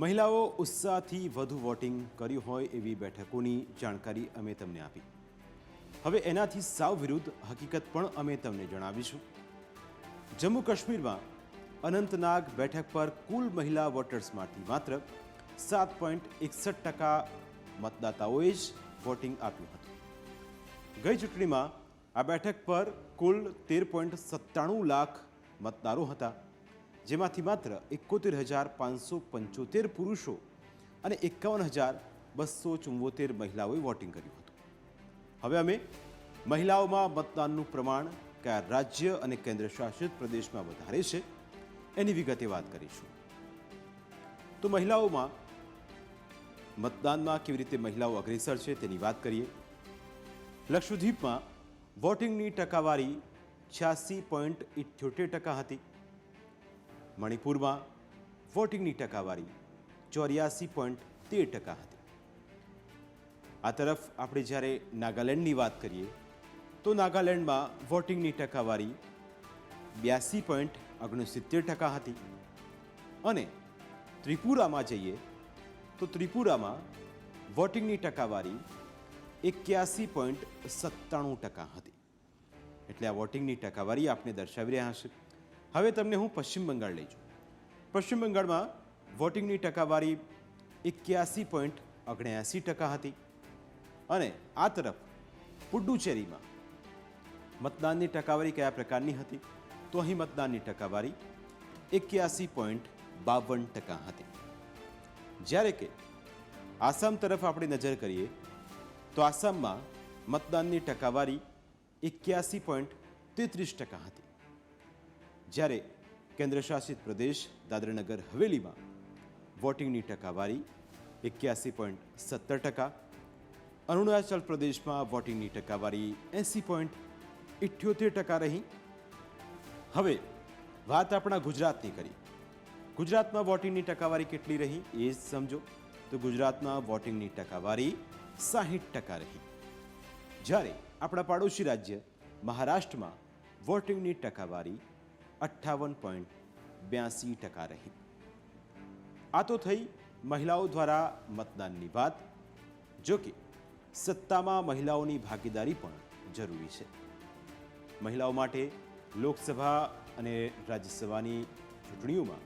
મહિલાઓ ઉત્સાહથી વધુ વોટિંગ કર્યું હોય એવી બેઠકોની જાણકારી અમે તમને આપી. હવે એનાથી સાવ વિરુદ્ધ હકીકત પણ અમે તમને જણાવીશું. જમ્મુ કાશ્મીરમાં અનંતનાગ બેઠક પર કુલ મહિલા વોટર્સમાંથી માત્ર 7.61% મતદાતાઓએ જ વોટિંગ આપ્યું હતું. ગઈ ચૂંટણીમાં આ બેઠક પર કુલ 13.97 લાખ મતદારો હતા, જેમાંથી માત્ર 71,575 પુરુષો અને 51,274 મહિલાઓએ વોટિંગ કર્યું હતું. હવે અમે મહિલાઓમાં મતદાનનું પ્રમાણ કયા રાજ્ય અને કેન્દ્ર શાસિત પ્રદેશમાં વધારે છે એની વિગતે વાત કરીશું. તો મહિલાઓમાં મતદાનમાં કેવી રીતે મહિલાઓ અગ્રેસર છે તેની વાત કરીએ. લક્ષદ્વીપમાં વોટિંગની ટકાવારી 86.78% હતી. મણિપુરમાં વોટિંગની ટકાવારી 84.13% હતી. આ તરફ આપણે જ્યારે નાગાલેન્ડની વાત કરીએ તો નાગાલેન્ડમાં વોટિંગની ટકાવારી 82.69% હતી. અને ત્રિપુરામાં જઈએ તો ત્રિપુરામાં વોટિંગની ટકાવારી 81.97% હતી. એટલે આ વોટિંગની ટકાવારી આપને દર્શાવી રહ્યા હશે. હવે તમને હું પશ્ચિમ બંગાળ લઈ જાઉં. પશ્ચિમ બંગાળમાં વોટિંગની ટકાવારી 81.79% હતી. અને આ તરફ પુડ્ડુચેરીમાં મતદાનની ટકાવારી કયા પ્રકારની હતી? તો અહીં મતદાનની ટકાવારી 81.52% હતી. જ્યારે કે આસામ તરફ આપણે નજર કરીએ તો આસામમાં મતદાનની ટકાવારી 81.33% હતી. જ્યારે કેન્દ્રશાસિત પ્રદેશ દાદરાનગર હવેલીમાં વોટિંગની ટકાવારી 81.17%, અરુણાચલ પ્રદેશમાં વોટિંગની ટકાવારી 80.78% રહી. હવે વાત આપણા ગુજરાતની કરી. ગુજરાતમાં વોટિંગની ટકાવારી કેટલી રહી એ જ સમજો. તો ગુજરાતમાં વોટિંગની ટકાવારી 60% રહી. જ્યારે આપણા પાડોશી રાજ્ય મહારાષ્ટ્રમાં વોટિંગની ટકાવારી 58.82% રહી. આ તો થઈ મહિલાઓ દ્વારા મતદાનની વાત. જો કે સત્તામાં મહિલાઓની ભાગીદારી પણ જરૂરી છે. મહિલાઓ માટે લોકસભા અને રાજ્યસભાની ચૂંટણીઓમાં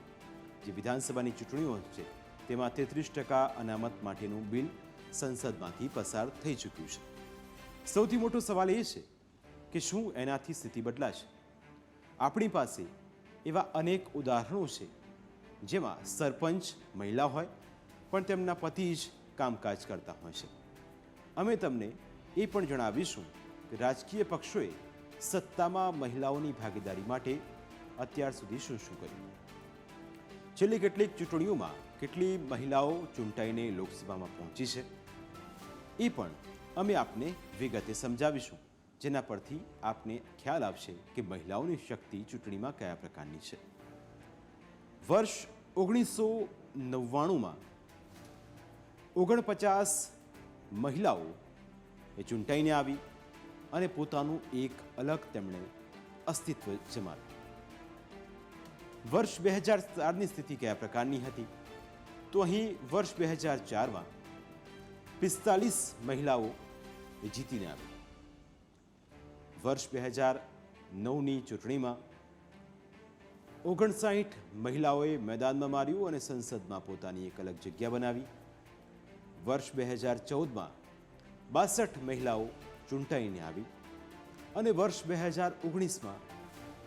જે વિધાનસભાની ચૂંટણીઓ છે તેમાં 33% અનામત માટેનું બિલ સંસદમાંથી પસાર થઈ ચૂક્યું છે. સૌથી મોટો સવાલ એ છે કે શું એનાથી સ્થિતિ બદલાશે? આપણી પાસે એવા અનેક ઉદાહરણો છે જેમાં સરપંચ મહિલા હોય પણ તેમના પતિ જ કામકાજ કરતા હોય છે. અમે તમને એ પણ જણાવીશું કે રાજકીય પક્ષોએ સત્તામાં મહિલાઓની ભાગીદારી માટે અત્યાર સુધી શું શું કર્યું. છેલ્લી કેટલીક ચૂંટણીઓમાં કેટલી મહિલાઓ ચૂંટાઈને લોકસભામાં પહોંચી છે એ પણ અમે આપને વિગતે સમજાવીશું, જેના પરથી આપને ખ્યાલ આવશે કે મહિલાઓની શક્તિ ચૂંટણીમાં કયા પ્રકારની છે. વર્ષ 1999માં 49 મહિલાઓ એ ચૂંટાઈને આવી અને પોતાનું એક અલગ તેમણે અસ્તિત્વ જમાવ્યું. વર્ષ 2004ની સ્થિતિ કયા પ્રકારની હતી? તો અહીં વર્ષ 2004માં 45 મહિલાઓ એ જીતીને આવી. વર્ષ 2009ની ચૂંટણીમાં 59 મહિલાઓએ મેદાનમાં માર્યું અને સંસદમાં પોતાની એક અલગ જગ્યા બનાવી. વર્ષ 2014માં 62 મહિલાઓ ચૂંટાઈને આવી અને વર્ષ 2019માં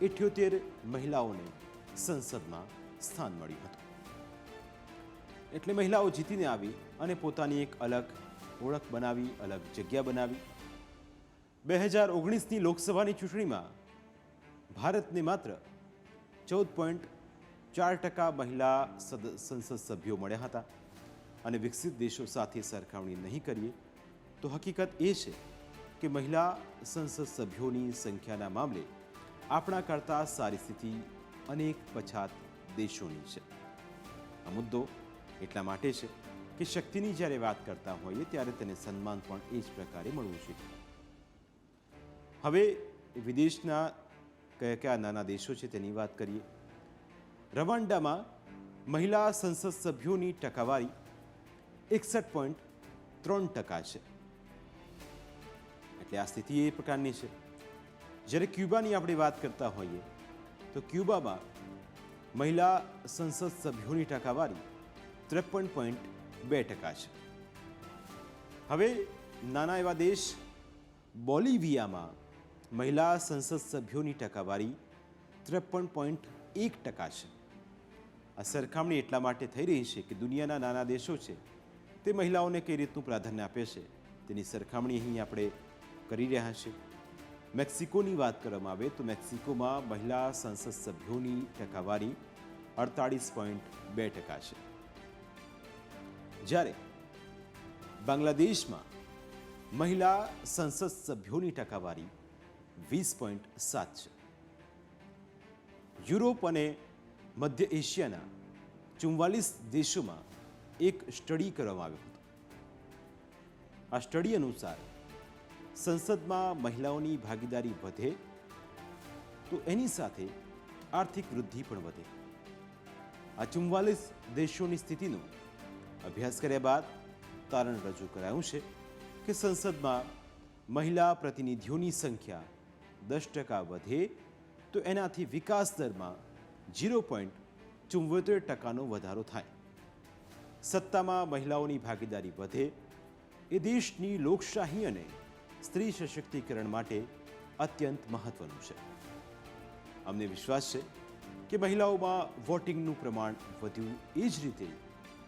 78 મહિલાઓને સંસદમાં સ્થાન મળ્યું હતું. એટલે મહિલાઓ જીતીને આવી અને પોતાની એક અલગ ઓળખ બનાવી, અલગ જગ્યા બનાવી. 2019ની લોકસભાની ચૂંટણીમાં ભારતને માત્ર 14.4% મહિલા સંસદ સભ્યો મળ્યા હતા. અને વિકસિત દેશો સાથે સરખામણી નહીં કરીએ તો હકીકત એ છે કે મહિલા સંસદ સભ્યોની સંખ્યાના મામલે આપણા કરતાં સારી સ્થિતિ અનેક પછાત દેશોની છે. આ મુદ્દો એટલા માટે છે કે શક્તિની જ્યારે વાત કરતા હોઈએ ત્યારે તેને સન્માન પણ એ જ પ્રકારે મળવું જોઈએ. હવે વિદેશના કયા કયા નાના દેશો છે તેની વાત કરીએ. રવાન્ડામાં મહિલા સંસદ સભ્યોની ટકાવારી 61.3% છે. એટલે આ સ્થિતિ એ પ્રકારની છે. જ્યારે ક્યુબાની આપણે વાત કરતા હોઈએ તો ક્યુબામાં મહિલા સંસદ સભ્યોની ટકાવારી 53.2% છે. હવે નાના એવા દેશ બોલિવિયામાં મહિલા સંસદ સભ્યોની ટકાવારી 53.1% છે. આ સરખામણી એટલા માટે થઈ રહી છે કે દુનિયાના નાના દેશો છે તે મહિલાઓને કઈ રીતનું પ્રાધાન્ય આપે છે તેની સરખામણી અહીં આપણે કરી રહ્યા છીએ. મેક્સિકોની વાત કરવામાં આવે તો મેક્સિકોમાં મહિલા સંસદ સભ્યોની ટકાવારી 48.2% છે. જ્યારે બાંગ્લાદેશમાં મહિલા સંસદ સભ્યોની ટકાવારી 20.7% છે. યુરોપ અને મધ્ય એશિયાના 44 દેશોમાં એક સ્ટડી કરવામાં આવ્યો હતો. આ સ્ટડી અનુસાર સંસદમાં મહિલાઓની ભાગીદારી વધે તો એની સાથે આર્થિક વૃદ્ધિ પણ વધે. આ 44 દેશોની સ્થિતિનો અભ્યાસ કર્યા બાદ તારણ રજૂ કરાયું છે કે સંસદમાં મહિલા પ્રતિનિધિઓની સંખ્યા 10% વધે તો એનાથી વિકાસ દરમાં 0.74% વધારો થાય. સત્તામાં મહિલાઓની ભાગીદારી વધે એ દેશની લોકશાહી અને સ્ત્રી સશક્તિકરણ માટે અત્યંત મહત્વનું છે. અમને વિશ્વાસ છે કે મહિલાઓમાં વોટિંગનું પ્રમાણ વધ્યું એ જ રીતે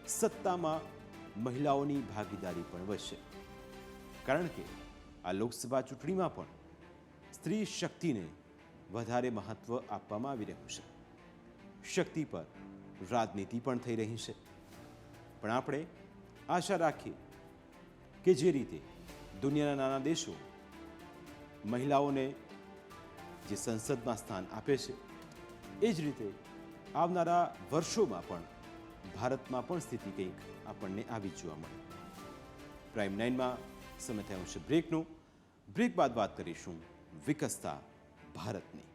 સત્તામાં મહિલાઓની ભાગીદારી પણ વધશે. કારણ કે આ લોકસભા ચૂંટણીમાં પણ સ્ત્રી શક્તિને વધારે મહત્વ આપવામાં આવી રહ્યું છે. શક્તિ પર રાજનીતિ પણ થઈ રહી છે. પણ આપણે આશા રાખીએ કે જે રીતે દુનિયાના નાના દેશો મહિલાઓને જે સંસદમાં સ્થાન આપે છે એ જ રીતે આવનારા વર્ષોમાં પણ ભારતમાં પણ સ્થિતિ કંઈક આપણને આવી જોવા મળે. પ્રાઇમ 9માં સમય થયો છે બ્રેકનો. બ્રેક બાદ વાત કરીશું વિકસતા ભારતની.